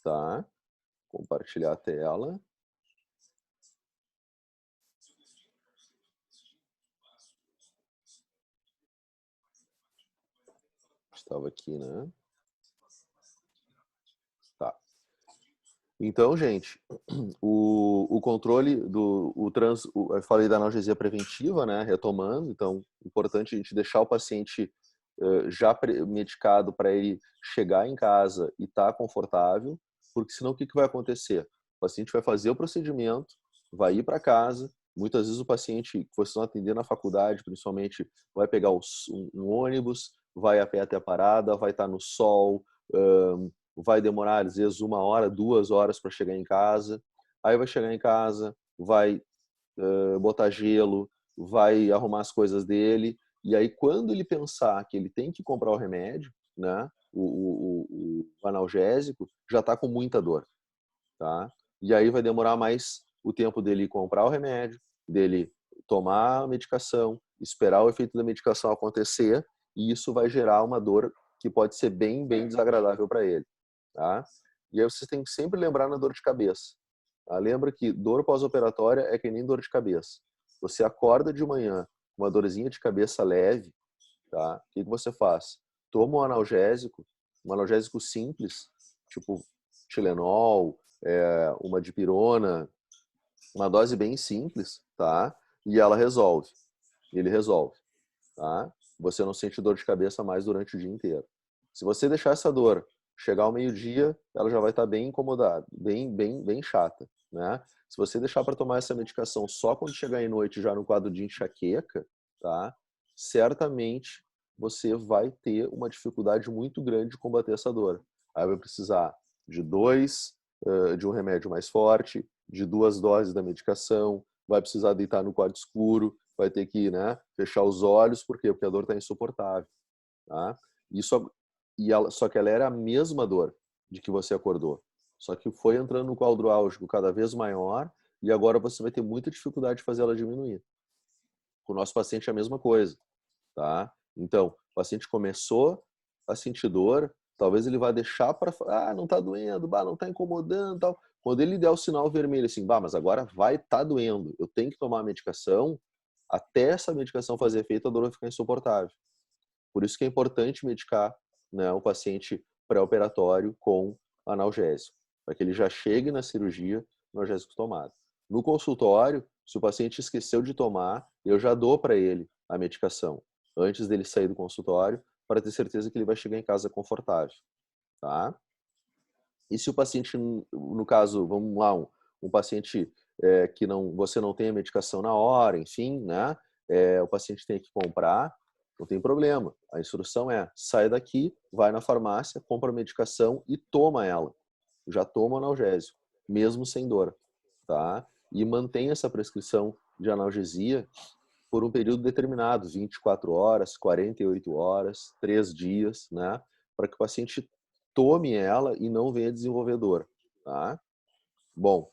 tá? Compartilhar a tela. Estava aqui, né? Tá. Então, gente, o controle eu falei da analgesia preventiva, né? Retomando, então, importante a gente deixar o paciente já medicado para ele chegar em casa e estar confortável, porque senão o que vai acontecer? O paciente vai fazer o procedimento, vai ir para casa, muitas vezes o paciente que vocês vão atender na faculdade, principalmente, vai pegar um ônibus, vai a pé até a parada, vai estar no sol, vai demorar às vezes 1 hora, 2 horas para chegar em casa, aí vai chegar em casa, vai botar gelo, vai arrumar as coisas dele, e aí quando ele pensar que ele tem que comprar o remédio, né, o analgésico, já está com muita dor, tá? E aí vai demorar mais o tempo dele comprar o remédio, dele tomar a medicação, esperar o efeito da medicação acontecer, e isso vai gerar uma dor que pode ser bem desagradável para ele, tá? E aí vocês têm que sempre lembrar na dor de cabeça. Tá? Lembra que dor pós-operatória é que nem dor de cabeça. Você acorda de manhã com uma dorzinha de cabeça leve, tá? O que você faz? Toma um analgésico simples, tipo Tilenol, uma dipirona, uma dose bem simples, tá? E ela resolve. Ele resolve, tá? Você não sente dor de cabeça mais durante o dia inteiro. Se você deixar essa dor chegar ao meio-dia, ela já vai estar bem incomodada, bem chata, né? Se você deixar para tomar essa medicação só quando chegar em noite, já no quadro de enxaqueca, tá? Certamente você vai ter uma dificuldade muito grande de combater essa dor. Aí vai precisar de de um remédio mais forte, de 2 doses da medicação, vai precisar deitar no quarto escuro, vai ter que, né, fechar os olhos, por quê? Porque a dor está insuportável, tá? Isso, só que ela era a mesma dor de que você acordou, só que foi entrando no quadro álgico cada vez maior e agora você vai ter muita dificuldade de fazer ela diminuir. Com o nosso paciente é a mesma coisa, tá? Então, o paciente começou a sentir dor, talvez ele vá deixar para, não tá doendo, não tá incomodando, tal. Quando ele der o sinal vermelho assim, mas agora vai tá doendo, eu tenho que tomar a medicação, até essa medicação fazer efeito, a dor vai ficar insuportável. Por isso que é importante medicar, né, o paciente pré-operatório com analgésico, para que ele já chegue na cirurgia no analgésico tomado. No consultório, se o paciente esqueceu de tomar, eu já dou para ele a medicação antes dele sair do consultório, para ter certeza que ele vai chegar em casa confortável, tá? E se o paciente, no caso, vamos lá, um paciente que você não tem a medicação na hora, enfim, né? O paciente tem que comprar, não tem problema. A instrução é, sai daqui, vai na farmácia, compra a medicação e toma ela. Já toma o analgésico, mesmo sem dor, tá? E mantém essa prescrição de analgesia por um período determinado, 24 horas, 48 horas, 3 dias, né? Para que o paciente tome ela e não venha desenvolver dor, tá? Bom,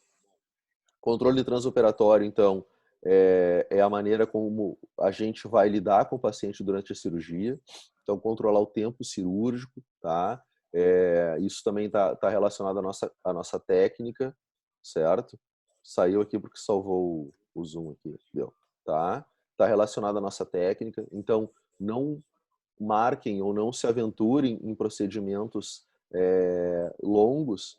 controle transoperatório, então, é a maneira como a gente vai lidar com o paciente durante a cirurgia. Então, controlar o tempo cirúrgico, tá? Isso também tá relacionado à nossa técnica, certo? Saiu aqui porque salvou o Zoom aqui, deu, tá? Tá relacionado à nossa técnica. Então, não marquem ou não se aventurem em procedimentos longos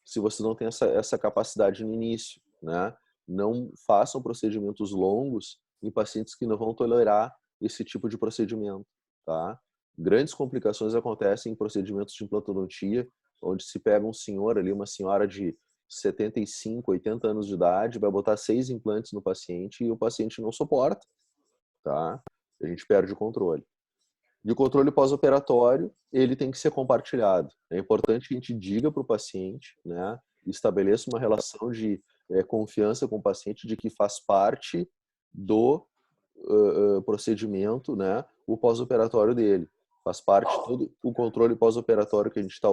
se você não tem essa capacidade no início, né? Não façam procedimentos longos em pacientes que não vão tolerar esse tipo de procedimento, tá? Grandes complicações acontecem em procedimentos de implantodontia, onde se pega um senhor ali, uma senhora de 75, 80 anos de idade, vai botar 6 implantes no paciente e o paciente não suporta, tá? A gente perde o controle. E o controle pós-operatório, ele tem que ser compartilhado. É importante que a gente diga para o paciente, né, estabeleça uma relação de confiança com o paciente de que faz parte do procedimento, né, o pós-operatório dele. Faz parte todo o controle pós-operatório que a gente está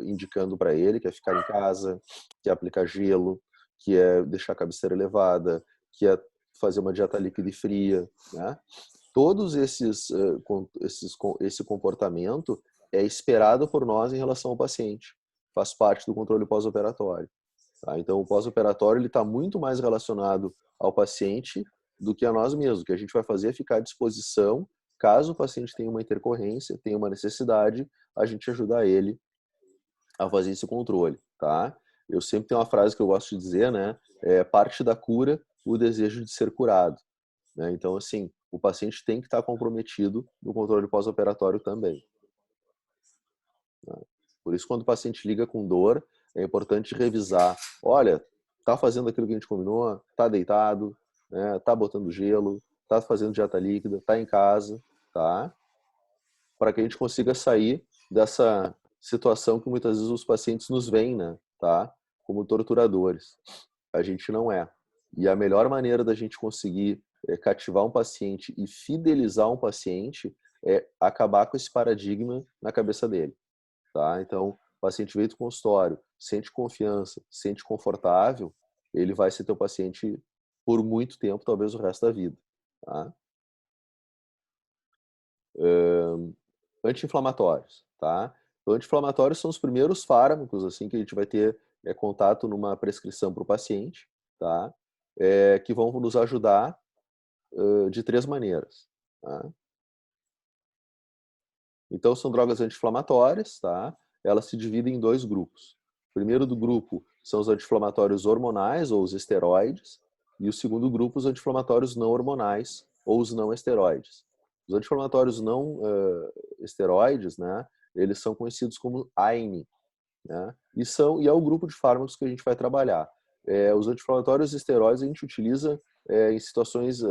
indicando para ele, que é ficar em casa, que é aplicar gelo, que é deixar a cabeceira elevada, que é fazer uma dieta líquida e fria, né? Todos esse comportamento é esperado por nós em relação ao paciente. faz parte do controle pós-operatório. Tá? Então, o pós-operatório ele está muito mais relacionado ao paciente do que a nós mesmos. O que a gente vai fazer é ficar à disposição, caso o paciente tenha uma intercorrência, tenha uma necessidade, a gente ajudar ele a fazer esse controle, tá? Eu sempre tenho uma frase que eu gosto de dizer, né? É parte da cura o desejo de ser curado, né? Então, assim, o paciente tem que estar comprometido no controle pós-operatório também. Né? Por isso, quando o paciente liga com dor, é importante revisar. Olha, tá fazendo aquilo que a gente combinou? Tá deitado? Né? Tá botando gelo? Tá fazendo dieta líquida? Tá em casa? Tá? Para que a gente consiga sair dessa situação que muitas vezes os pacientes nos veem, né? Tá? Como torturadores. A gente não é. E a melhor maneira da gente conseguir cativar um paciente e fidelizar um paciente é acabar com esse paradigma na cabeça dele. Tá? Então, o paciente veio do consultório, sente confiança, sente confortável, ele vai ser teu paciente por muito tempo, talvez o resto da vida. Tá? Anti-inflamatórios, tá? Então, anti-inflamatórios são os primeiros fármacos assim que a gente vai ter contato numa prescrição para o paciente, tá? Que vão nos ajudar de 3 maneiras, tá? Então, são drogas anti-inflamatórias, tá? Elas se dividem em 2 grupos. O primeiro do grupo são os anti-inflamatórios hormonais ou os esteroides, e o segundo grupo os anti-inflamatórios não hormonais ou os não esteroides. Os anti-inflamatórios não esteroides, né? Eles são conhecidos como AINE, né? E é o grupo de fármacos que a gente vai trabalhar. Os anti-inflamatórios esteroides a gente utiliza em situações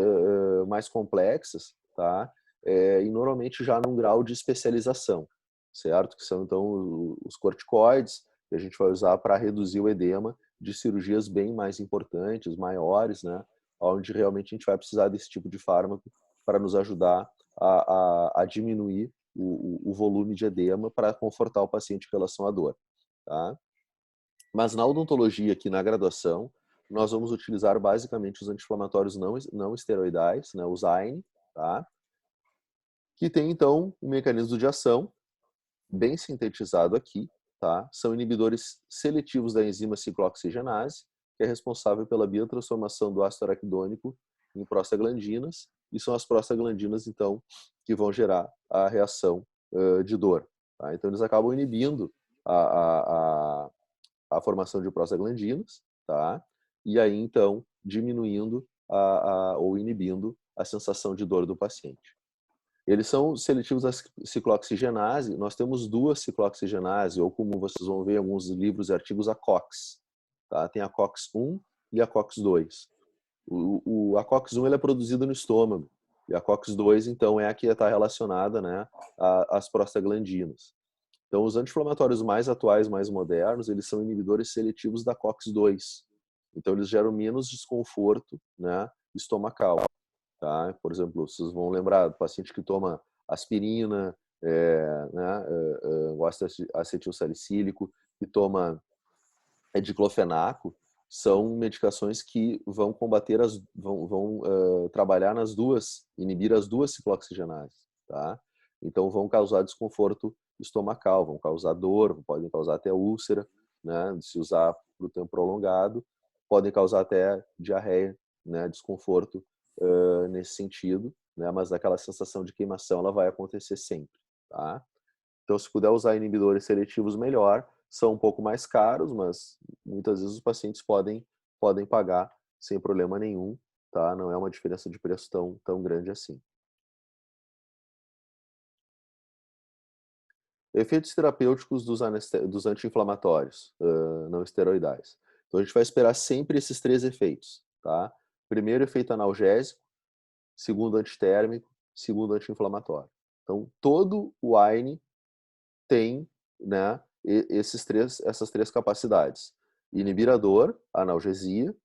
mais complexas, tá? E normalmente já num grau de especialização, certo? Que são então os corticoides que a gente vai usar para reduzir o edema de cirurgias bem mais importantes, maiores, né? Onde realmente a gente vai precisar desse tipo de fármaco para nos ajudar a diminuir o volume de edema para confortar o paciente em relação à dor. Tá? Mas na odontologia, aqui na graduação, nós vamos utilizar basicamente os anti-inflamatórios não esteroidais, né, os AINE, tá? Que tem então um mecanismo de ação bem sintetizado aqui, tá? São inibidores seletivos da enzima ciclooxigenase, que é responsável pela biotransformação do ácido araquidônico em prostaglandinas, e são as prostaglandinas, então, que vão gerar a reação de dor. Tá? Então, eles acabam inibindo a formação de prostaglandinas, tá? E aí, então, diminuindo ou inibindo a sensação de dor do paciente. Eles são seletivos à ciclooxigenase. Nós temos 2 ciclooxigenase, ou como vocês vão ver em alguns livros e artigos, a COX. Tá? Tem a COX-1 e a COX-2. A COX-1 ele é produzida no estômago, e a COX-2, então, é a que está relacionada, né, às prostaglandinas. Então, os anti-inflamatórios mais atuais, mais modernos, eles são inibidores seletivos da COX-2. Então, eles geram menos desconforto, né, estomacal. Tá? Por exemplo, vocês vão lembrar do paciente que toma aspirina, né, o ácido acetilsalicílico, que toma diclofenaco, são medicações que vão combater vão trabalhar inibir as 2 ciclooxigenases, tá? Então vão causar desconforto estomacal, vão causar dor, podem causar até úlcera, né? Se usar por um tempo prolongado, podem causar até diarreia, né? Desconforto nesse sentido, né? Mas aquela sensação de queimação ela vai acontecer sempre, tá? Então, se puder usar inibidores seletivos, melhor. São um pouco mais caros, mas muitas vezes os pacientes podem pagar sem problema nenhum, tá? Não é uma diferença de preço tão grande assim. Efeitos terapêuticos dos anti-inflamatórios não esteroidais. Então, a gente vai esperar sempre esses 3 efeitos, tá? Primeiro, efeito analgésico. Segundo, antitérmico. Segundo, anti-inflamatório. Então, todo o AINE tem, né, essas 3 capacidades. Inibir a dor, a analgesia,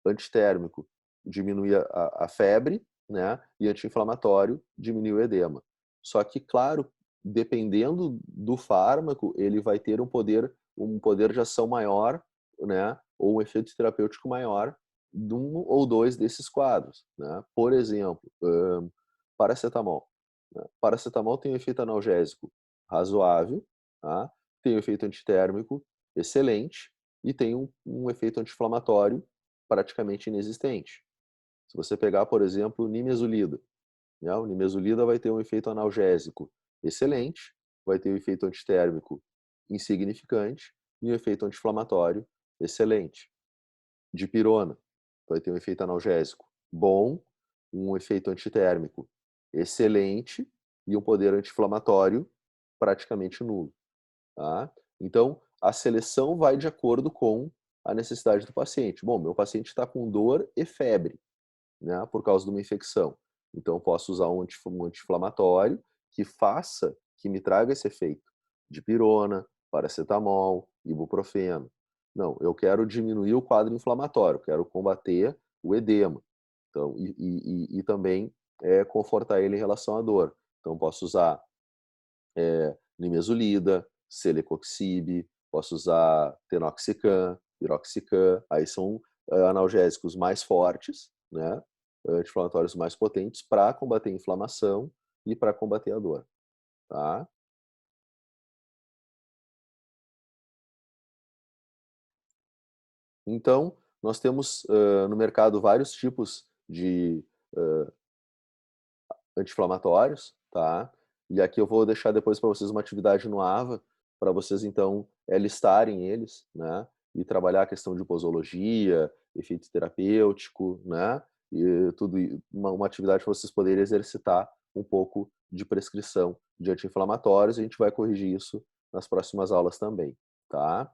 antitérmico, diminuir a febre, né, e anti-inflamatório, diminuir o edema. Só que, claro, dependendo do fármaco, ele vai ter um poder de ação maior, né, ou um efeito terapêutico maior de um ou 2 desses quadros, né? Por exemplo, paracetamol. Né? Paracetamol tem um efeito analgésico razoável, tá? Tem um efeito antitérmico excelente, e tem um efeito anti-inflamatório praticamente inexistente. Se você pegar, por exemplo, nimesulida, né? O nimesulida vai ter um efeito analgésico excelente, vai ter um efeito antitérmico insignificante e um efeito anti-inflamatório excelente. Dipirona vai ter um efeito analgésico bom, um efeito antitérmico excelente e um poder anti-inflamatório praticamente nulo. Tá? Então, a seleção vai de acordo com a necessidade do paciente. Bom, meu paciente está com dor e febre, né, por causa de uma infecção. Então, eu posso usar um anti-inflamatório que me traga esse efeito. Dipirona, paracetamol, ibuprofeno. Não, eu quero diminuir o quadro inflamatório, quero combater o edema. Então, e também confortar ele em relação à dor. Então, posso usar nimesulida, celecoxib, posso usar tenoxicam, piroxicam, aí são analgésicos mais fortes, né, anti-inflamatórios mais potentes para combater a inflamação e para combater a dor, tá? Então, nós temos no mercado vários tipos de anti-inflamatórios, tá? E aqui eu vou deixar depois para vocês uma atividade no AVA, para vocês então listarem eles, né? E trabalhar a questão de posologia, efeito terapêutico, né? E tudo uma atividade para vocês poderem exercitar um pouco de prescrição de anti-inflamatórios. A gente vai corrigir isso nas próximas aulas também, tá?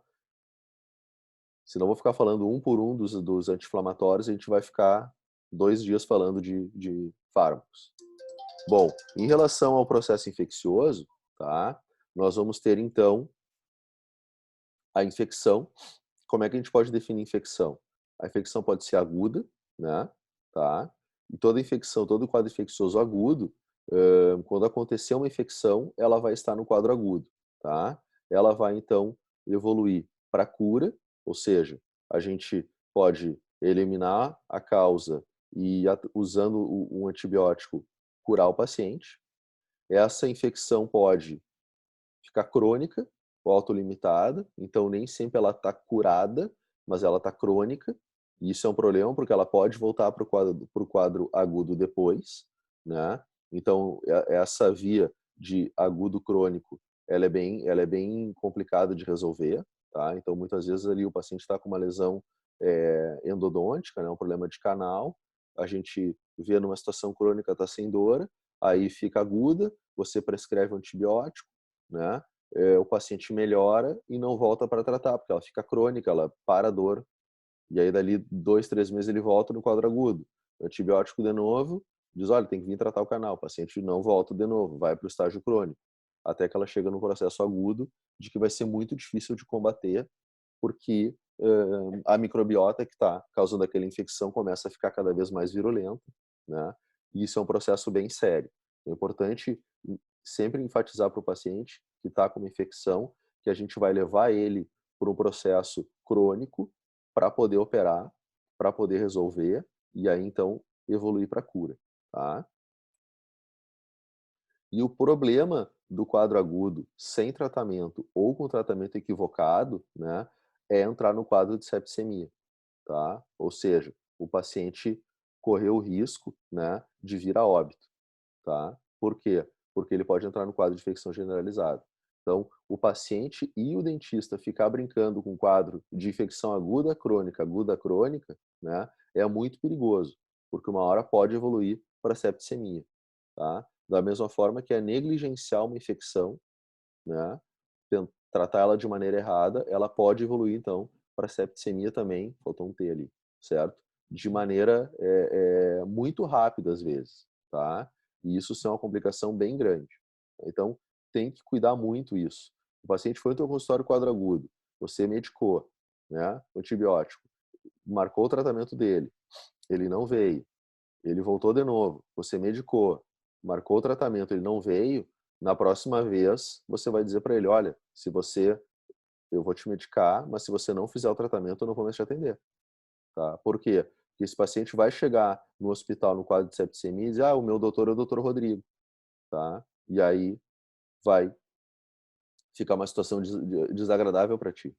Senão eu vou ficar falando um por um dos anti-inflamatórios, a gente vai ficar 2 dias falando de fármacos. Bom, em relação ao processo infeccioso, tá? Nós vamos ter então a infecção. Como é que a gente pode definir infecção? A infecção pode ser aguda, né? Tá? E toda infecção, todo quadro infeccioso agudo, quando acontecer uma infecção, ela vai estar no quadro agudo, tá? Ela vai então evoluir para cura, ou seja, a gente pode eliminar a causa e usando um antibiótico curar o paciente. Essa infecção pode ficar crônica ou autolimitada, então nem sempre ela está curada, mas ela está crônica, e isso é um problema porque ela pode voltar para o quadro agudo depois, né? Então, essa via de agudo crônico, ela é bem complicada de resolver, tá? Então, muitas vezes ali o paciente está com uma lesão endodôntica, né? Um problema de canal, a gente vê numa situação crônica, está sem dor, aí fica aguda, você prescreve um antibiótico, né? O paciente melhora e não volta para tratar, porque ela fica crônica, ela para a dor, e aí dali 2, 3 meses ele volta no quadro agudo. Antibiótico de novo, diz, olha, tem que vir tratar o canal. O paciente não volta de novo, vai para o estágio crônico, até que ela chega no processo agudo, de que vai ser muito difícil de combater, porque a microbiota que está causando aquela infecção começa a ficar cada vez mais virulenta, né? E isso é um processo bem sério. É importante sempre enfatizar para o paciente que está com uma infecção que a gente vai levar ele por um processo crônico para poder operar, para poder resolver e aí então evoluir para a cura, tá? E o problema do quadro agudo sem tratamento ou com tratamento equivocado, né, é entrar no quadro de septicemia, tá? Ou seja, o paciente correu o risco, né, de vir a óbito, tá? Por quê? Porque ele pode entrar no quadro de infecção generalizada. Então, o paciente e o dentista ficar brincando com o quadro de infecção aguda crônica, né, é muito perigoso, porque uma hora pode evoluir para septicemia, tá? Da mesma forma que é negligenciar uma infecção, né, tratar ela de maneira errada, ela pode evoluir então para septicemia também, faltou um T ali, certo? De maneira muito rápida às vezes, tá? E isso é uma complicação bem grande. Então, tem que cuidar muito isso. O paciente foi no teu consultório quadro agudo, você medicou, né, o antibiótico, marcou o tratamento dele, ele não veio, ele voltou de novo, você medicou, marcou o tratamento, ele não veio, na próxima vez você vai dizer para ele, olha, se você eu vou te medicar, mas se você não fizer o tratamento, eu não vou mais te atender, tá? Por quê? Porque esse paciente vai chegar no hospital no quadro de septicemia e dizer, o meu doutor é o doutor Rodrigo, tá? E aí vai ficar uma situação desagradável para ti.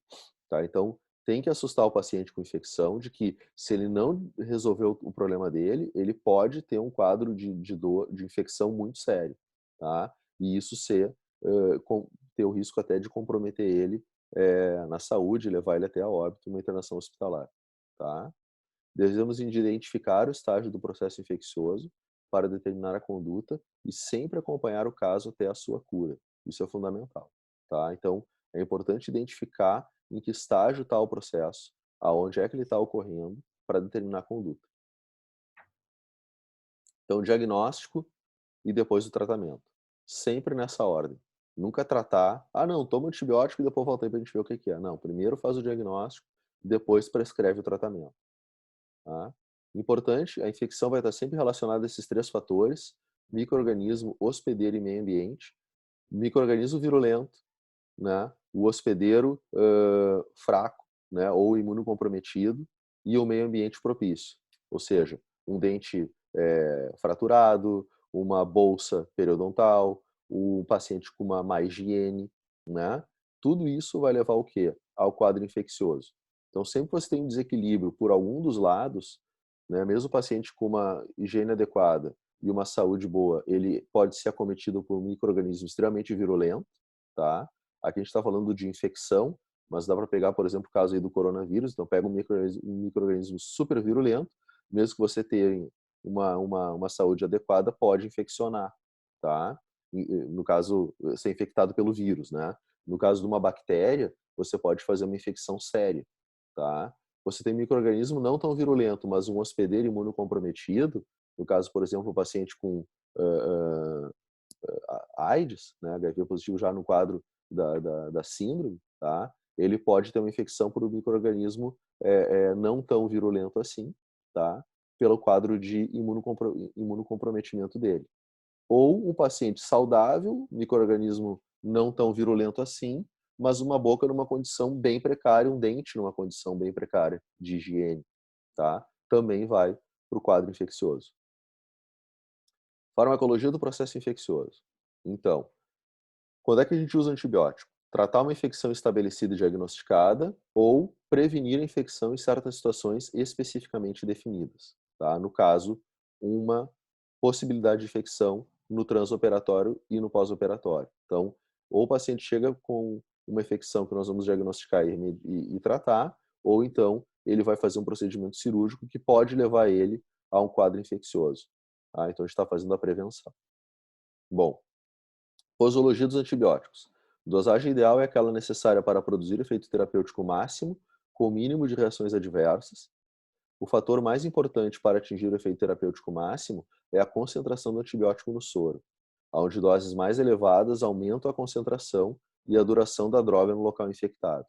tá? Então, tem que assustar o paciente com infecção de que se ele não resolver o problema dele, ele pode ter um quadro de dor, de infecção muito sério, tá? E isso ter o risco até de comprometer ele na saúde, levar ele até a óbito, uma internação hospitalar, tá? Devemos identificar o estágio do processo infeccioso para determinar a conduta e sempre acompanhar o caso até a sua cura. Isso é fundamental, tá? Então, é importante identificar em que estágio está o processo, aonde é que ele está ocorrendo, para determinar a conduta. Então, diagnóstico e depois o tratamento. Sempre nessa ordem. Nunca tratar, não, toma antibiótico e depois volta aí para a gente ver o que é. Não, primeiro faz o diagnóstico, depois prescreve o tratamento. Tá? Importante, a infecção vai estar sempre relacionada a esses 3 fatores: micro-organismo, hospedeiro e meio ambiente. Micro-organismo virulento, né? O hospedeiro fraco, né? Ou imunocomprometido, e o meio ambiente propício. Ou seja, um dente fraturado, uma bolsa periodontal, um paciente com uma má higiene, né? Tudo isso vai levar ao quê? Ao quadro infeccioso. Então, sempre que você tem um desequilíbrio por algum dos lados, né, mesmo o paciente com uma higiene adequada e uma saúde boa, ele pode ser acometido por um micro-organismo extremamente virulento, tá? Aqui a gente está falando de infecção, mas dá para pegar, por exemplo, o caso aí do coronavírus. Então, pega um micro-organismo super virulento, mesmo que você tenha uma saúde adequada, pode infeccionar, tá? No caso, ser infectado pelo vírus, né? No caso de uma bactéria, você pode fazer uma infecção séria, tá? Você tem micro-organismo não tão virulento, mas um hospedeiro imunocomprometido, no caso, por exemplo, o paciente com uh, uh, AIDS, né, HIV positivo já no quadro da síndrome, tá? Ele pode ter uma infecção por um micro-organismo não tão virulento assim, tá? Pelo quadro de imunocomprometimento dele. Ou um paciente saudável, micro-organismo não tão virulento assim, mas uma boca numa condição bem precária, um dente numa condição bem precária de higiene, tá? Também vai para o quadro infeccioso. Farmacologia do processo infeccioso. Então, quando é que a gente usa antibiótico? Tratar uma infecção estabelecida e diagnosticada ou prevenir a infecção em certas situações especificamente definidas, tá? No caso, uma possibilidade de infecção no transoperatório e no pós-operatório. Então, ou o paciente chega com uma infecção que nós vamos diagnosticar e tratar, ou então ele vai fazer um procedimento cirúrgico que pode levar ele a um quadro infeccioso. Tá? Então, a gente está fazendo a prevenção. Bom, posologia dos antibióticos. Dosagem ideal é aquela necessária para produzir efeito terapêutico máximo, com o mínimo de reações adversas. O fator mais importante para atingir o efeito terapêutico máximo é a concentração do antibiótico no soro, onde doses mais elevadas aumentam a concentração e a duração da droga no local infectado.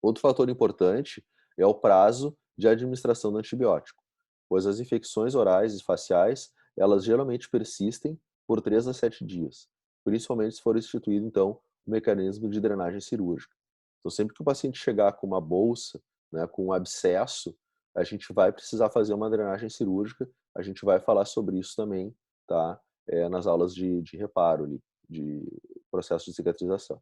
Outro fator importante é o prazo de administração do antibiótico, pois as infecções orais e faciais, elas geralmente persistem por 3 a 7 dias, principalmente se for instituído, então, o mecanismo de drenagem cirúrgica. Então, sempre que o paciente chegar com uma bolsa, né, com um abscesso, a gente vai precisar fazer uma drenagem cirúrgica, a gente vai falar sobre isso também, tá? Nas aulas de reparo, ali, de processo de cicatrização.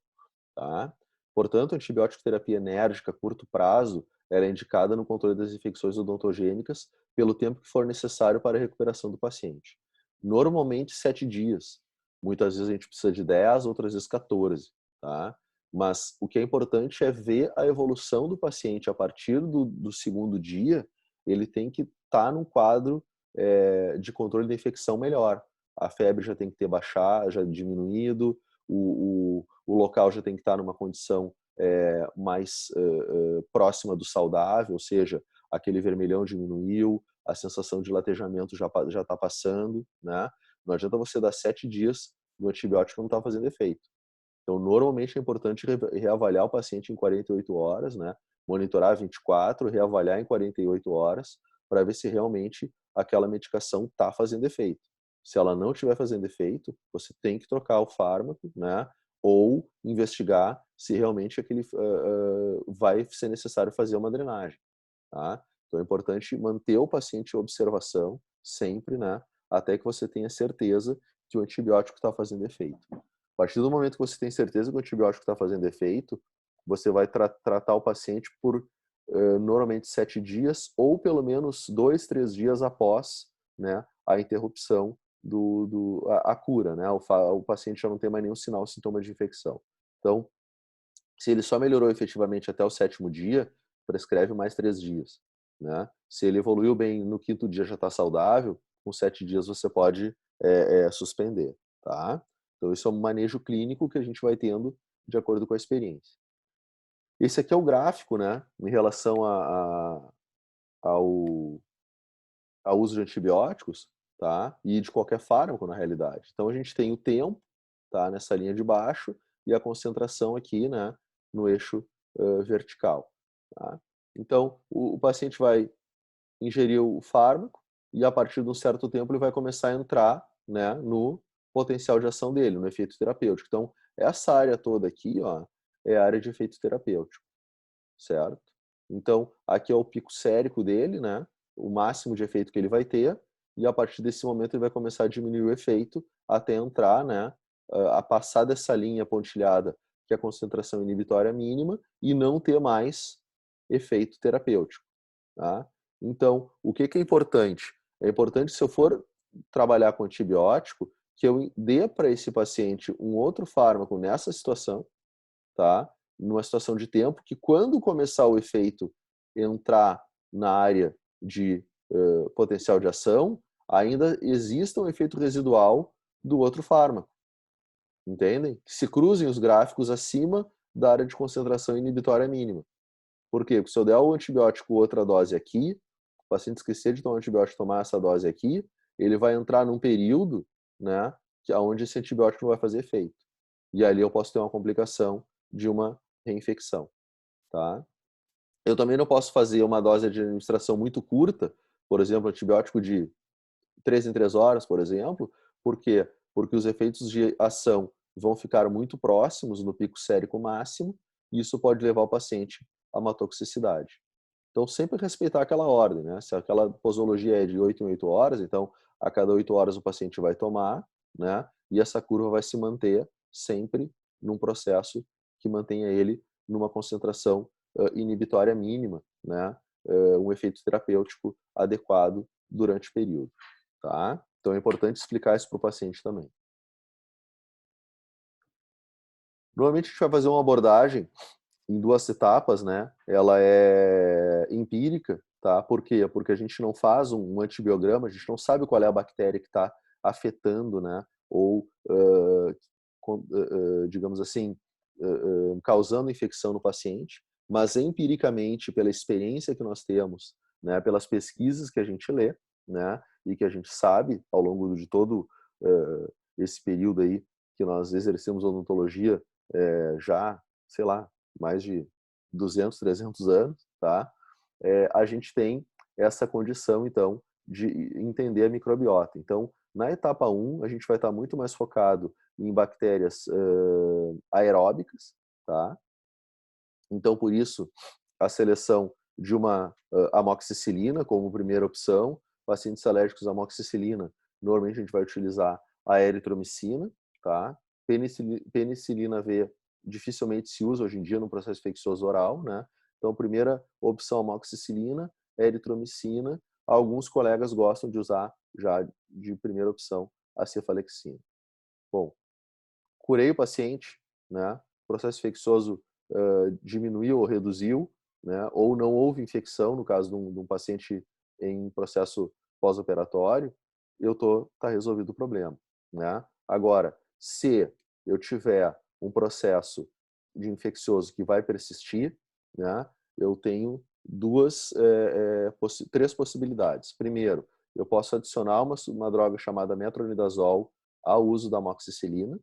Tá? Portanto, a antibiótico terapia enérgica a curto prazo ela é indicada no controle das infecções odontogênicas pelo tempo que for necessário para a recuperação do paciente. Normalmente 7 dias. Muitas vezes a gente precisa de 10, outras vezes 14. Tá? Mas o que é importante é ver a evolução do paciente a partir do segundo dia. Ele tem que estar num quadro de controle da infecção melhor. A febre já tem que ter baixado, já diminuído, o local já tem que estar numa condição mais próxima do saudável, ou seja, aquele vermelhão diminuiu, a sensação de latejamento já está passando, né? Não adianta você dar 7 dias no antibiótico que não está fazendo efeito. Então, normalmente é importante reavaliar o paciente em 48 horas, né? Monitorar 24, reavaliar em 48 horas, para ver se realmente aquela medicação está fazendo efeito. Se ela não estiver fazendo efeito, você tem que trocar o fármaco, né? Ou investigar se realmente vai ser necessário fazer uma drenagem. Tá? Então é importante manter o paciente em observação sempre, né? Até que você tenha certeza que o antibiótico está fazendo efeito. A partir do momento que você tem certeza que o antibiótico está fazendo efeito, você vai tratar o paciente por normalmente 7 dias ou pelo menos 2, 3 dias após, né, a interrupção a cura, né? O paciente já não tem mais nenhum sinal, sintoma de infecção. Então, se ele só melhorou efetivamente até o 7º dia, prescreve mais 3 dias, né? Se ele evoluiu bem no 5º dia já está saudável, com 7 dias você pode suspender, tá? Então isso é um manejo clínico que a gente vai tendo de acordo com a experiência. Esse aqui é o gráfico, né, em relação ao uso de antibióticos, tá? E de qualquer fármaco, na realidade. Então a gente tem o tempo, tá, nessa linha de baixo, e a concentração aqui, né, no eixo vertical, tá? Então o paciente vai ingerir o fármaco e a partir de um certo tempo ele vai começar a entrar, né, no potencial de ação dele, no efeito terapêutico. Então essa área toda aqui, ó, é a área de efeito terapêutico, certo? Então aqui é o pico sérico dele, né, o máximo de efeito que ele vai ter, e a partir desse momento ele vai começar a diminuir o efeito até entrar, né, a passar dessa linha pontilhada, que é a concentração inibitória mínima, e não ter mais efeito terapêutico, tá? Então, o que é importante? É importante, se eu for trabalhar com antibiótico, que eu dê para esse paciente um outro fármaco nessa situação, tá? Numa situação de tempo, que quando começar o efeito entrar na área de potencial de ação, ainda exista um efeito residual do outro fármaco. Entendem? Que se cruzem os gráficos acima da área de concentração inibitória mínima. Por quê? Porque se eu der o antibiótico outra dose aqui, o paciente esquecer de tomar o antibiótico, tomar essa dose aqui, ele vai entrar num período, né, que onde esse antibiótico não vai fazer efeito. E ali eu posso ter uma complicação de uma reinfecção, tá? Eu também não posso fazer uma dose de administração muito curta, por exemplo, antibiótico de 3 em 3 horas, por exemplo. Por quê? Porque os efeitos de ação vão ficar muito próximos no pico sérico máximo, e isso pode levar o paciente a uma toxicidade. Então, sempre respeitar aquela ordem, né? Se aquela posologia é de 8 em 8 horas, então a cada 8 horas o paciente vai tomar, né? E essa curva vai se manter sempre num processo que mantenha ele numa concentração inibitória mínima, né? Um efeito terapêutico adequado durante o período, tá? Então é importante explicar isso para o paciente também. Normalmente a gente vai fazer uma abordagem em 2 etapas, né? Ela é empírica, tá? Por quê? Porque a gente não faz um antibiograma, a gente não sabe qual é a bactéria que está afetando, né? Ou, digamos assim, causando infecção no paciente, mas empiricamente, pela experiência que nós temos, né? Pelas pesquisas que a gente lê, né? E que a gente sabe ao longo de todo esse período aí que nós exercemos odontologia, já, sei lá, mais de 200, 300 anos, tá? A gente tem essa condição, então, de entender a microbiota. Então, na etapa 1, a gente vai estar muito mais focado em bactérias aeróbicas, tá? Então, por isso, a seleção de uma amoxicilina como primeira opção. Pacientes alérgicos à amoxicilina, normalmente a gente vai utilizar a eritromicina, tá? Penicilina V dificilmente se usa hoje em dia no processo infeccioso oral, né? Então, primeira opção, amoxicilina, eritromicina. Alguns colegas gostam de usar já de primeira opção a cefalexina. Bom, curei o paciente, né? O processo infeccioso diminuiu ou reduziu, né? Ou não houve infecção, no caso de um paciente em processo pós-operatório, tá resolvido o problema, né? Agora, se eu tiver um processo de infeccioso que vai persistir, né? Eu tenho três possibilidades. Primeiro, eu posso adicionar uma droga chamada metronidazol ao uso da amoxicilina,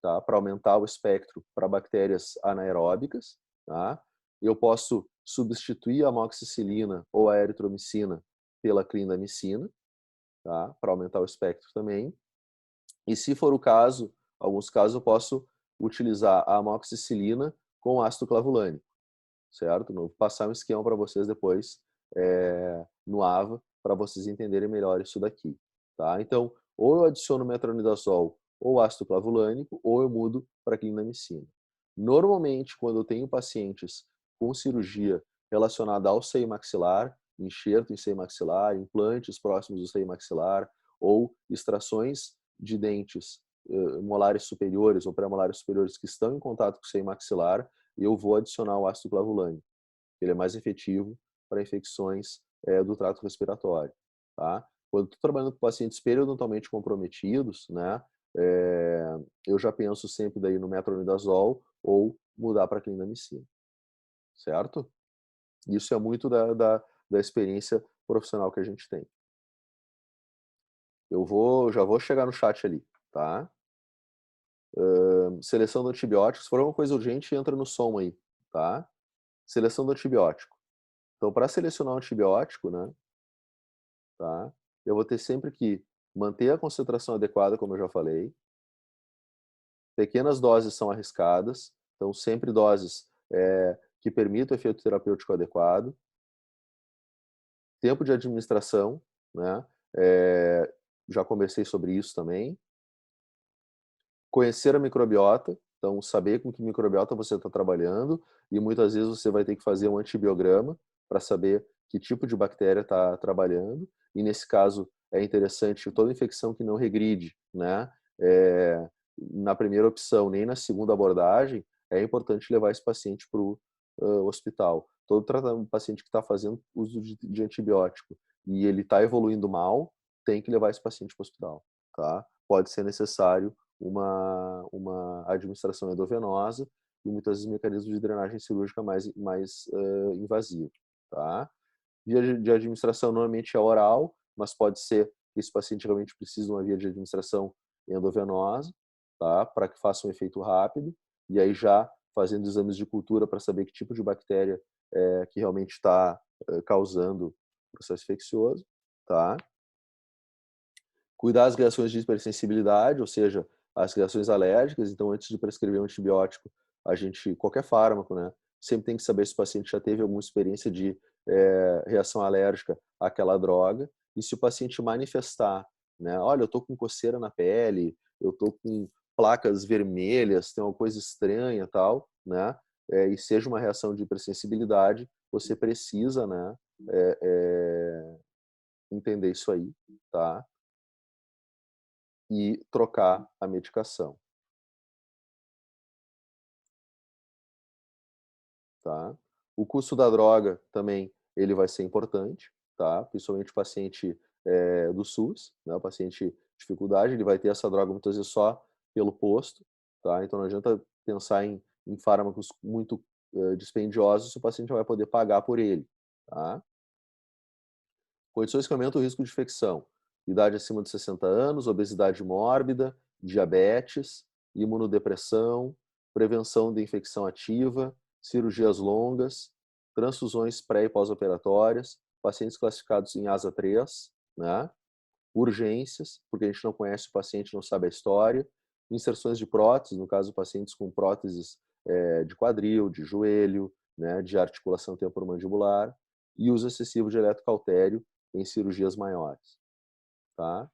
tá? Para aumentar o espectro para bactérias anaeróbicas, tá? Eu posso substituir a amoxicilina ou a eritromicina pela clindamicina, tá? Para aumentar o espectro também. E se for o caso, alguns casos eu posso utilizar a amoxicilina com ácido clavulânico, certo? Vou passar um esquema para vocês depois no AVA, para vocês entenderem melhor isso daqui, tá? Então, ou eu adiciono metronidazol ou ácido clavulânico, ou eu mudo para clindamicina. Normalmente, quando eu tenho pacientes com cirurgia relacionada ao seio maxilar, enxerto em seio maxilar, implantes próximos do seio maxilar, ou extrações de dentes molares superiores ou pré-molares superiores que estão em contato com o seio maxilar, eu vou adicionar o ácido clavulânico. Ele é mais efetivo para infecções do trato respiratório, tá? Quando estou trabalhando com pacientes periodontalmente comprometidos, né, eu já penso sempre daí no metronidazol ou mudar para clindamicina, certo? Isso é muito da experiência profissional que a gente tem. Já vou chegar no chat ali, tá? Seleção do antibiótico, se for uma coisa urgente, entra no som aí, tá? Seleção do antibiótico. Então, para selecionar um antibiótico, né, tá? Eu vou ter sempre que manter a concentração adequada, como eu já falei. Pequenas doses são arriscadas, então sempre doses que permitam o efeito terapêutico adequado. Tempo de administração, né? Já conversei sobre isso também. Conhecer a microbiota, então saber com que microbiota você está trabalhando e muitas vezes você vai ter que fazer um antibiograma para saber que tipo de bactéria está trabalhando e nesse caso é interessante toda infecção que não regride, né? Na primeira opção nem na segunda abordagem é importante levar esse paciente para o hospital. Todo tratamento paciente que está fazendo uso de antibiótico e ele está evoluindo mal tem que levar esse paciente para o hospital, tá? Pode ser necessário uma administração endovenosa e muitas vezes mecanismos de drenagem cirúrgica mais invasivo, tá? Via de administração normalmente é oral, mas pode ser que esse paciente realmente precise de uma via de administração endovenosa, tá? Para que faça um efeito rápido e aí já fazendo exames de cultura para saber que tipo de bactéria que realmente está causando o processo infeccioso, tá? Cuidar das reações de hipersensibilidade, ou seja, as reações alérgicas. Então, antes de prescrever um antibiótico, qualquer fármaco, né, sempre tem que saber se o paciente já teve alguma experiência de reação alérgica àquela droga. E se o paciente manifestar, né, olha, eu estou com coceira na pele, eu estou com placas vermelhas, tem uma coisa estranha, tal, né, e seja uma reação de hipersensibilidade, você precisa, né, entender isso aí, tá? E trocar a medicação, tá? O custo da droga também ele vai ser importante, tá? Principalmente o paciente do SUS, né? O paciente de dificuldade, ele vai ter essa droga muitas vezes só pelo posto, tá? Então não adianta pensar em fármacos muito dispendiosos se o paciente não vai poder pagar por ele, tá? Condições que aumentam o risco de infecção: idade acima de 60 anos, obesidade mórbida, diabetes, imunodepressão, prevenção de infecção ativa, cirurgias longas, transfusões pré e pós-operatórias, pacientes classificados em ASA 3, né? Urgências, porque a gente não conhece o paciente, não sabe a história, inserções de próteses, no caso, pacientes com próteses de quadril, de joelho, né, de articulação temporomandibular, e uso excessivo de eletrocautério em cirurgias maiores, tá?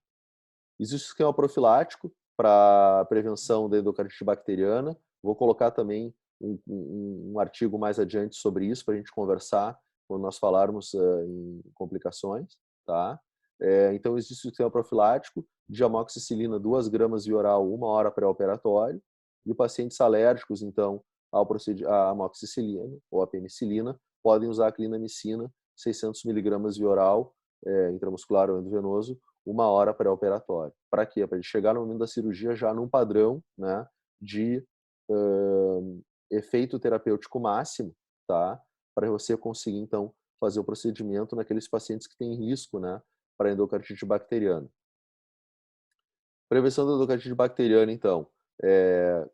Existe o esquema profilático para prevenção da endocardite bacteriana. Vou colocar também um artigo mais adiante sobre isso para a gente conversar quando nós falarmos em complicações, tá? Então existe o esquema profilático de amoxicilina 2 gramas via oral 1 hora pré-operatório e pacientes alérgicos então à amoxicilina ou à penicilina podem usar a clindamicina 600 miligramas via oral intramuscular ou endovenoso 1 hora pré-operatório. Para quê? Para a gente chegar no momento da cirurgia já num padrão, né, de efeito terapêutico máximo, tá? Para você conseguir, então, fazer o procedimento naqueles pacientes que têm risco, né, para endocardite bacteriana. Prevenção da endocardite bacteriana, então.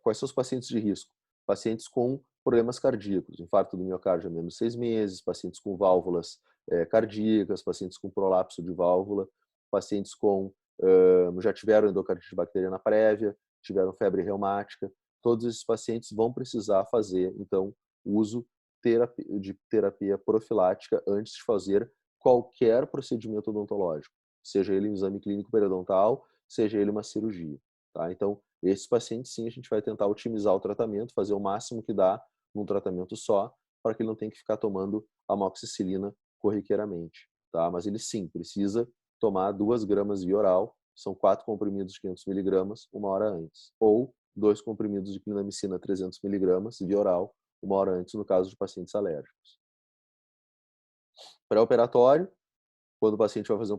Quais são os pacientes de risco? Pacientes com problemas cardíacos, infarto do miocárdio a menos de 6 meses, pacientes com válvulas cardíacas, pacientes com prolapso de válvula, pacientes já tiveram endocardite bacteriana prévia, tiveram febre reumática. Todos esses pacientes vão precisar fazer, então, uso de terapia profilática antes de fazer qualquer procedimento odontológico, seja ele um exame clínico periodontal, seja ele uma cirurgia, tá? Então, esses pacientes sim, a gente vai tentar otimizar o tratamento, fazer o máximo que dá num tratamento só, para que ele não tenha que ficar tomando amoxicilina corriqueiramente, tá? Mas ele sim, precisa tomar 2 gramas via oral, são 4 comprimidos de 500 miligramas, 1 hora antes. Ou 2 comprimidos de clindamicina 300 miligramas via oral, 1 hora antes, no caso de pacientes alérgicos. Pré-operatório, quando o paciente vai fazer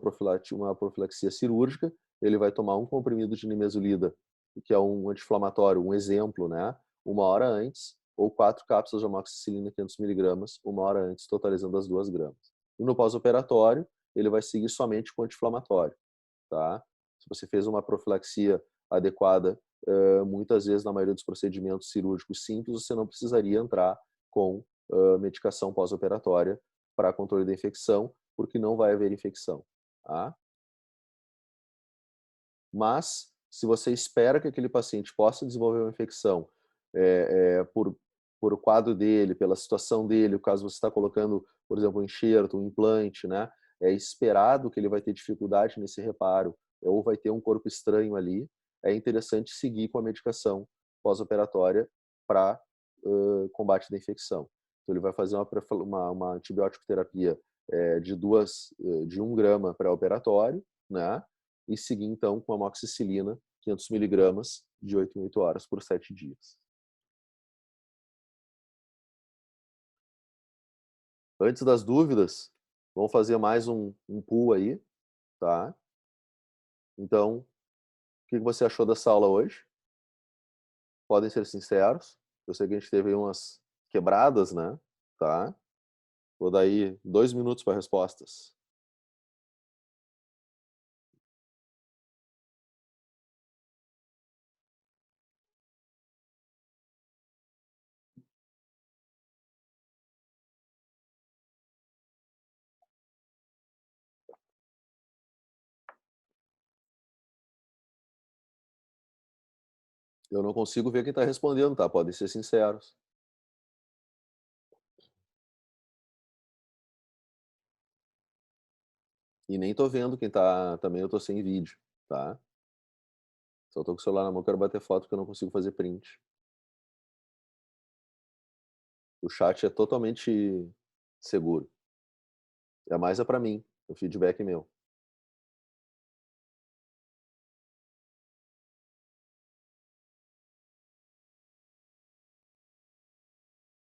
uma profilaxia cirúrgica, ele vai tomar 1 comprimido de nimesulida, que é um anti-inflamatório, um exemplo, né, 1 hora antes, ou 4 cápsulas de amoxicilina 500 miligramas, 1 hora antes, totalizando as 2 gramas. E no pós-operatório, ele vai seguir somente com anti-inflamatório, tá? Se você fez uma profilaxia adequada, muitas vezes, na maioria dos procedimentos cirúrgicos simples, você não precisaria entrar com medicação pós-operatória para controle da infecção, porque não vai haver infecção, tá? Mas, se você espera que aquele paciente possa desenvolver uma infecção por o quadro dele, pela situação dele, o caso você está colocando, por exemplo, um enxerto, um implante, né? É esperado que ele vai ter dificuldade nesse reparo, ou vai ter um corpo estranho ali, é interessante seguir com a medicação pós-operatória para combate da infecção. Então, ele vai fazer uma antibiótico terapia de 1 grama pré-operatório, né? E seguir então com amoxicilina 500 miligramas de 8 em 8 horas por 7 dias. Antes das dúvidas, vamos fazer mais um pool aí, tá? Então, o que você achou dessa aula hoje? Podem ser sinceros. Eu sei que a gente teve umas quebradas, né? Tá? Vou dar aí 2 minutos para respostas. Eu não consigo ver quem está respondendo, tá? Podem ser sinceros. E nem tô vendo quem tá também, eu tô sem vídeo, tá? Só tô com o celular na mão, quero bater foto porque eu não consigo fazer print. O chat é totalmente seguro. É mais é para mim, o feedback é meu.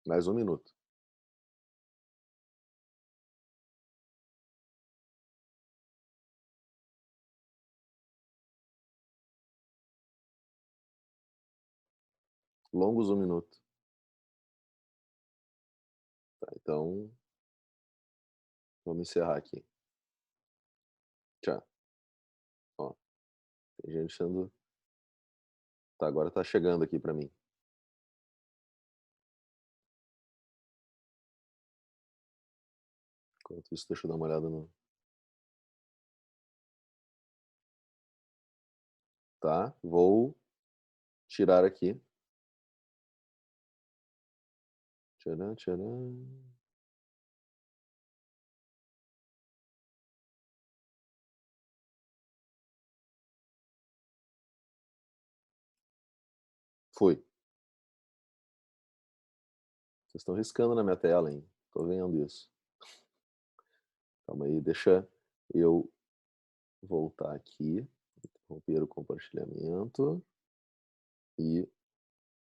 Mais 1 minuto. Longos 1 minuto. Tá, então vamos encerrar aqui. Tchau. Ó, tem gente sendo tá, agora tá chegando aqui para mim. Enquanto isso, deixa eu dar uma olhada no tá, vou tirar aqui. Tcharam, tcharam. Foi. Vocês estão riscando na minha tela, hein? Tô vendo isso. Calma aí, deixa eu voltar aqui, interromper o compartilhamento e